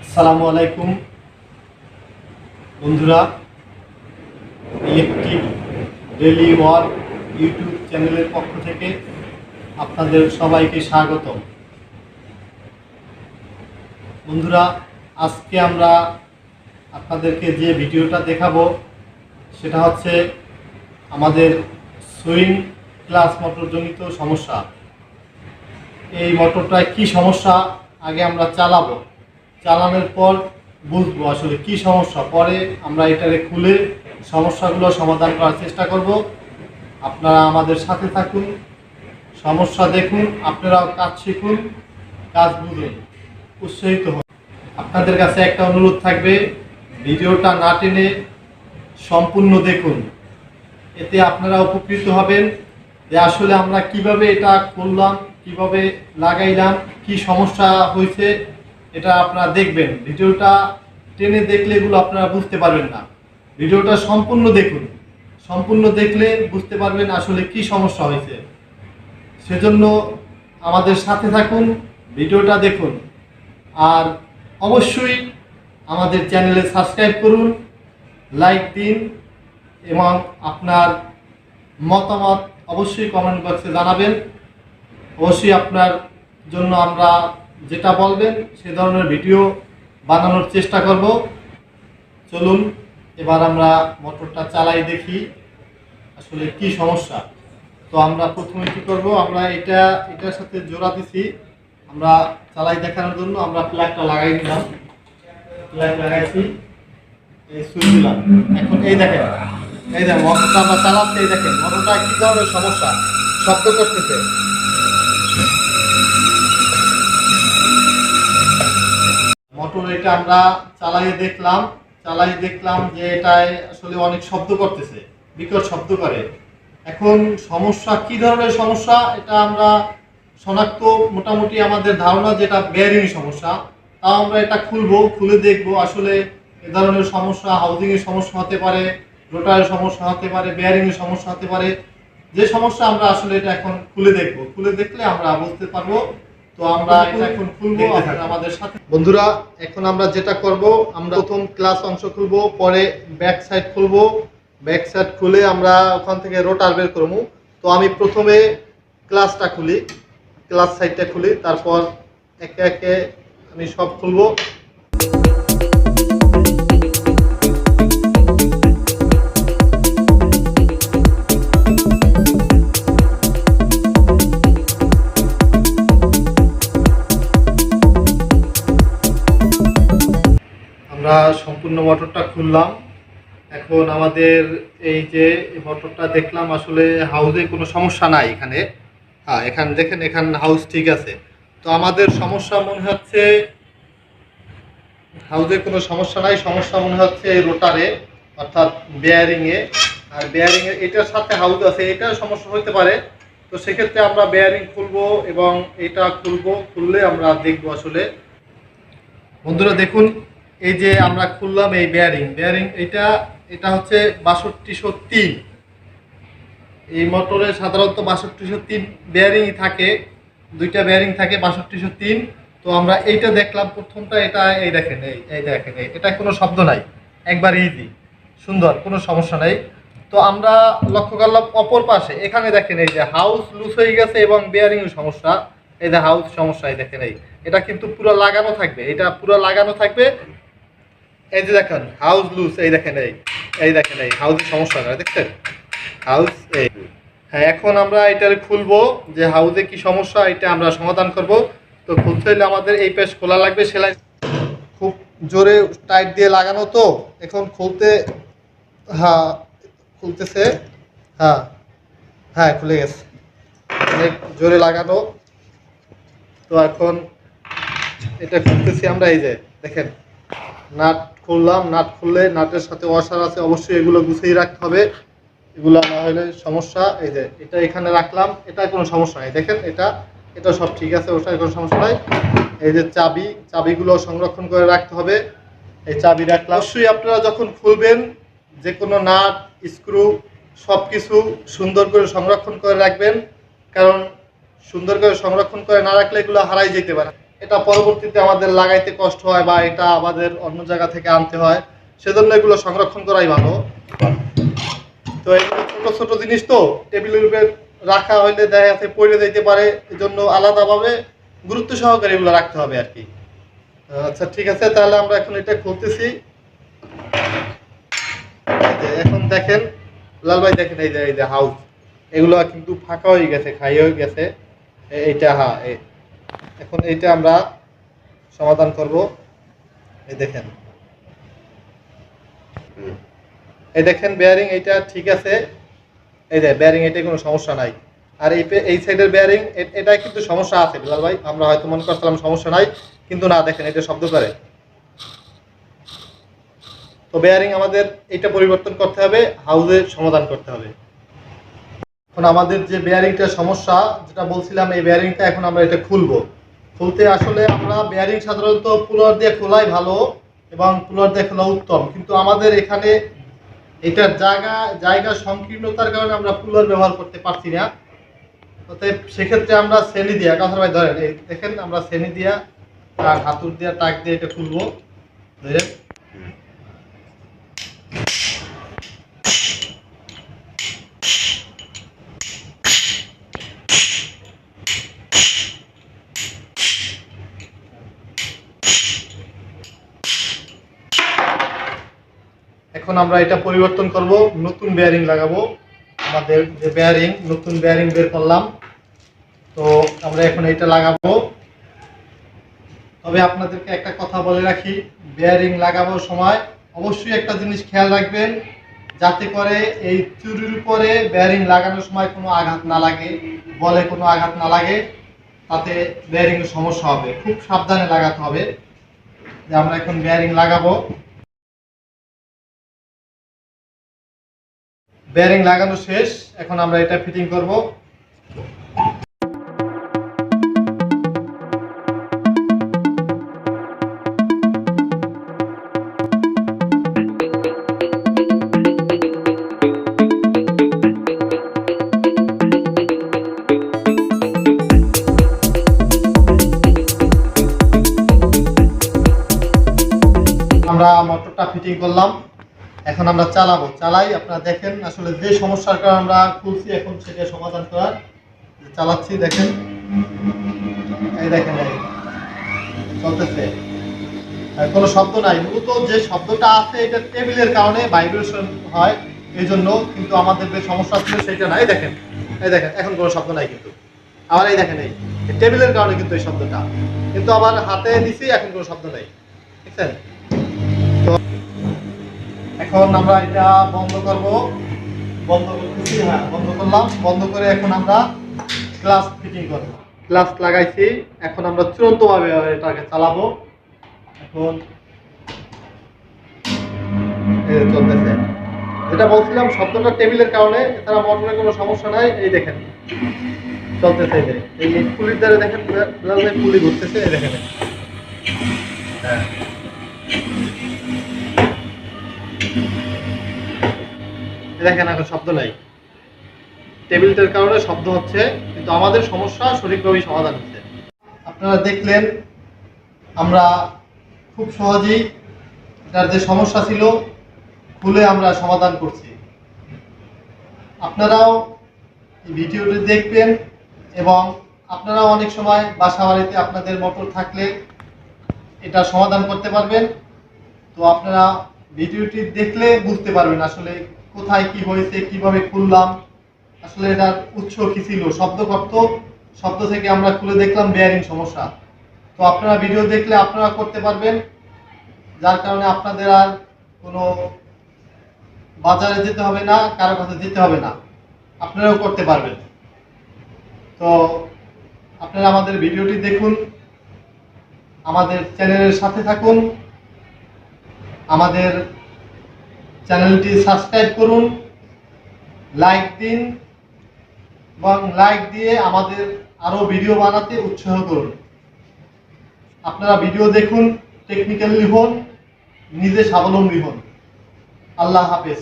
আসসালামু আলাইকুম বন্ধুরা, ইলেকট্রিক ডেইলি ওয়ার্ক ইউটিউব চ্যানেলের পক্ষ থেকে আপনাদের সবাইকে স্বাগতম। বন্ধুরা, আজকে আমরা আপনাদেরকে যে ভিডিওটা দেখাবো সেটা হচ্ছে আমাদের সুইং ক্লাস মোটরজনিত সমস্যা। এই মোটরটায় কি সমস্যা আগে আমরা চালানোর পর বুঝবো আসলে কি সমস্যা, পরে আমরা এটারে খুলে সমস্যাগুলো সমাধান করার চেষ্টা করব। আপনারা আমাদের সাথে থাকুন, সমস্যা দেখুন, আপনারাও কাজ শিখুন, কাজ বুঝুন, উৎসাহিত হন। আপনাদের কাছে একটা অনুরোধ থাকবে, ভিডিওটা না টেনে সম্পূর্ণ দেখুন, এতে আপনারা উপকৃত হবেন যে আসলে আমরা কিভাবে এটা করলাম, কিভাবে লাগাইলাম, কি সমস্যা হয়েছে এটা আপনারা দেখবেন। ভিডিওটা টেনে দেখলে এগুলো আপনারা বুঝতে পারবেন না। ভিডিওটা সম্পূর্ণ দেখুন, সম্পূর্ণ দেখলে বুঝতে পারবেন আসলে কি সমস্যা হয়েছে। সেজন্য আমাদের সাথে থাকুন, ভিডিওটা দেখুন, আর অবশ্যই আমাদের চ্যানেলে সাবস্ক্রাইব করুন, লাইক দিন এবং আপনার মতামত অবশ্যই কমেন্ট বক্সে জানাবেন। অবশ্যই আপনার জন্য আমরা যেটা বলবেন সে ধরনের ভিডিও বানানোর চেষ্টা করব। চলুন এবার আমরা মোটরটা চালাই দেখি আসলে কি সমস্যা। তো আমরা প্রথমে কি করব, আমরা এটার সাথে জোড়া দিছি, আমরা চালাই দেখানোর জন্য আমরা প্লাগটা লাগাই দিলাম। প্লাগ লাগাইছি, এই সুইচ দিলাম। এখন এই দেখেন মোটরটা আমরা চালাচ্ছি, এই দেখেন মোটরটা কি ধরনের সমস্যা, শব্দ করতেছে। মোটর এটা আমরা চালাই দেখলাম যে এটায় আসলে অনেক শব্দ করতেছে, বিকট শব্দ করে। এখন সমস্যা কি ধরনের সমস্যা এটা আমরা শনাক্ত মোটামুটি আমাদের ধারণা যেটা বেয়ারিং সমস্যা। তাও আমরা এটা খুলে দেখবো আসলে এ ধরনের সমস্যা হাউজিং এর সমস্যা হতে পারে, রোটারের সমস্যা হতে পারে, বেয়ারিং এর সমস্যা হতে পারে। যে সমস্যা আমরা আসলে এটা এখন খুলে দেখলে আমরা বুঝতে পারবো। তো আমরা এটা এখন খুলবো, আপনারা আমাদের সাথে। বন্ধুরা, এখন আমরা যেটা করব, আমরা প্রথম ক্লাস অংশ খুলবো, পরে ব্যাক সাইড খুলবো। ব্যাক সাইড খুলে আমরা ওখান থেকে রোটার বের করবো। তো আমি প্রথমে ক্লাস সাইডটা খুলি, তারপর একে একে আমি সব খুলবো। আমরা সম্পূর্ণ মোটরটা খুললাম। এখন আমাদের এই যে মোটরটা দেখলাম আসলে হাউজে কোনো সমস্যা নাই এখানে। হ্যাঁ, এখানে দেখেন, এখানে হাউস ঠিক আছে। তো আমাদের সমস্যা মনে হচ্ছে হাউজে কোনো সমস্যা নাই, সমস্যা মনে হচ্ছে এই রোটারে অর্থাৎ বেয়ারিংয়ে। আর বেয়ারিংয়ের এটার সাথে হাউজ আছে, এটার সমস্যা হতে পারে। তো সেক্ষেত্রে আমরা বেয়ারিং খুলবো এবং এটা খুললে আমরা দেখবো আসলে। বন্ধুরা দেখুন, এই যে আমরা খুললাম এই বেয়ারিং এটা হচ্ছে 6203। এই মোটরে সাধারণত 6203 বেয়ারিংই থাকে, দুইটা বেয়ারিং থাকে 6203। তো আমরা এইটা দেখলাম প্রথমটা, এটা এই দেখেন এটা কোনো শব্দ নাই, একবার ইজি সুন্দর, কোনো সমস্যা নাই। তো আমরা লক্ষ্য করলাম অপর পাশে, এখানে দেখেন এই যে হাউস লুজ হয়ে গেছে এবং বেয়ারিং সমস্যা। এই যে হাউস সমস্যা, এই দেখেন এটা কিন্তু পুরো লাগানো থাকবে, এটা পুরো লাগানো থাকবে। এই যে দেখেন হাউস লুজ, এই দেখেন হাউসের সমস্যা না, দেখছেন হাউস এই। হ্যাঁ, এখন আমরা এটার খুলবো যে হাউসে কি সমস্যা, এটা আমরা সমাধান করব। তো খুলতে হলে আমাদের এই পেশ খোলা লাগবে, সেলাই খুব জোরে টাইট দিয়ে লাগানো। তো এখন খুলতেছে। হ্যাঁ খুলে গেছে, অনেক জোরে লাগানো। তো এখন এটা খুলতেছি আমরা, এই যে দেখেন নাট খুললাম। নাট খুললে নাটের সাথে ওয়াশার আছে, অবশ্যই এগুলো গুছিয়ে রাখতে হবে, এগুলো না হলে সমস্যা। এই যে এটা এখানে রাখলাম, এটা কোনো সমস্যা নাই, দেখেন এটা সব ঠিক আছে, ওটার কোনো সমস্যা নাই। এই যে চাবিগুলো সংরক্ষণ করে রাখতে হবে, এই চাবি রাখলাম। অবশ্যই আপনারা যখন খুলবেন যে কোনো নাট স্ক্রু সব কিছু সুন্দর করে সংরক্ষণ করে রাখবেন, কারণ সুন্দর করে সংরক্ষণ করে না রাখলে এগুলো হারাই যেতে পারে। এটা পরবর্তীতে আমাদের লাগাইতে কষ্ট হয় বা এটা আমাদের অন্য জায়গা থেকে আনতে হয়, সেজন্য এগুলো সংরক্ষণ করাই ভালো। তো এগুলো ছোট ছোট জিনিস তো টেবিলের উপরে রাখা হইলে দেখা যাচ্ছে পড়ে যাইতে পারে, এই জন্য আলাদাভাবে গুরুত্ব সহকারে এগুলো রাখতে হবে আর কি। আচ্ছা ঠিক আছে, তাহলে আমরা এখন এটা খুলতেছি। এখন দেখেন লাল ভাই, দেখেন এই যে হাউস, এগুলো কিন্তু ফাঁকা হয়ে গেছে, খাই হয়ে গেছে। এইটা হ্যাঁ, এখন এইটা আমরা সমাধান করব। এই দেখেন, এই দেখেন বেয়ারিং এইটা ঠিক আছে, এই যে বেয়ারিং এটা কোনো সমস্যা নাই। আর এই সাইডের বেয়ারিং এটা কিন্তু সমস্যা আছে বিলাল ভাই, আমরা হয়তো মনে করছিলাম সমস্যা নাই, কিন্তু না, দেখেন এটা শব্দ করে। তো বেয়ারিং আমাদের এটা পরিবর্তন করতে হবে, হাউজের সমাধান করতে হবে। এখন আমাদের যে বেয়ারিংটার সমস্যা যেটা বলছিলাম, এই বেয়ারিংটা এখন আমরা এটা খুলবো। খুলতে আসলে আমরা বেয়ারিং সাধারণত পুলার দিয়ে খোলাই ভালো এবং পুলার দিয়ে খোলা উত্তম, কিন্তু আমাদের এখানে এটার জায়গা সংকীর্ণতার কারণে আমরা পুলার ব্যবহার করতে পারছি না। অতএব সেক্ষেত্রে আমরা শ্রেণী দিয়া, কথা ভাই ধরেন, এই দেখেন আমরা শ্রেণী দিয়া আর হাতুর দিয়া টাক দিয়ে এটা খুলবো। ধরেন এখন আমরা এটা পরিবর্তন করব, নতুন বেয়ারিং লাগাবো। আমাদের যে বেয়ারিং, নতুন বেয়ারিং বের করলাম, তো আমরা এখন এটা লাগাবো। তবে আপনাদেরকে একটা কথা বলে রাখি, বেয়ারিং লাগানোর সময় অবশ্যই একটা জিনিস খেয়াল রাখবেন, যাতে করে এই চুরির উপরে বেয়ারিং লাগানোর সময় কোনো আঘাত না লাগে, বলে কোনো আঘাত না লাগে, তাতে বেয়ারিং এর সমস্যা হবে। খুব সাবধানে লাগাতে হবে। যে আমরা এখন বেয়ারিং লাগাবো, বেয়ারিং লাগানো শেষ, এখন আমরা এটা ফিটিং করব। আমরা মোটরটা ফিটিং করলাম, এখন আমরা চালাই। আপনারা দেখেন আসলে যে সমস্যার কারণে আমরা খুলছি এখন সেটা সমাধান করার চালাচ্ছি। দেখেন, এই দেখেন চলতেছে, কোনো শব্দ নাই। মূলত যে শব্দটা আছে এটা টেবিলের কারণে ভাইব্রেশন হয় এই জন্য, কিন্তু আমাদের যে সমস্যা ছিল সেটা নাই। দেখেন, এই দেখেন এখন কোনো শব্দ নাই, কিন্তু আবার এই দেখেন এই টেবিলের কারণে কিন্তু এই শব্দটা, কিন্তু আবার হাতে দিছি এখন কোনো শব্দ নেই, বুঝছেন? এখন আমরা এটা বন্ধ করব, বন্ধ করতেছি। হ্যাঁ, বন্ধ করলাম। বন্ধ করে এখন আমরা ক্লাস ফিটিং করব। ক্লাস লাগাইছি, এখন আমরা চূড়ান্তভাবে এটাকে চালাবো। এখন চলতেছে, যেটা বলছিলাম শব্দটা টেবিলের কারণে, এছাড়া মোটরের কোনো সমস্যা নাই। এই দেখেন চলতেছে, এই পুলির দ্বারা দেখেন পুলি ঘুরতেছে, এই দেখেন। হ্যাঁ, দেখেন এখন শব্দ নাই, টেবিলটার কারণে শব্দ হচ্ছে, কিন্তু আমাদের সমস্যা সঠিকভাবেই সমাধান হচ্ছে। আপনারা দেখলেন আমরা খুব সহজেই এটার যে সমস্যা ছিল খুলে আমরা সমাধান করছি। আপনারাও এই ভিডিওটি দেখবেন এবং আপনারাও অনেক সময় বাসা বাড়িতে আপনাদের মোটর থাকলে এটা সমাধান করতে পারবেন। তো আপনারা ভিডিওটি দেখলে বুঝতে পারবেন আসলে কোথায় কি হয়েছে, কিভাবে খুললাম, আসলে এটার উৎস কি ছিল। শব্দ করত, শব্দ থেকে আমরা খুলে দেখলাম বেয়ারিং সমস্যা। তো আপনারা ভিডিও দেখলে আপনারা করতে পারবেন, যার কারণে আপনাদের আর কোনো বাজারে যেতে হবে না, কারো কাছে যেতে হবে না, আপনারাও করতে পারবেন। তো আপনারা আমাদের ভিডিওটি দেখুন, আমাদের চ্যানেলের সাথে থাকুন, আমাদের চ্যানেলটি সাবস্ক্রাইব করুন, লাইক দিন এবং লাইক দিয়ে আমাদের আরও ভিডিও বানাতে উৎসাহ করুন। আপনারা ভিডিও দেখুন, টেকনিক্যালি হন, নিজে স্বাবলম্বী হন। আল্লাহ হাফেজ।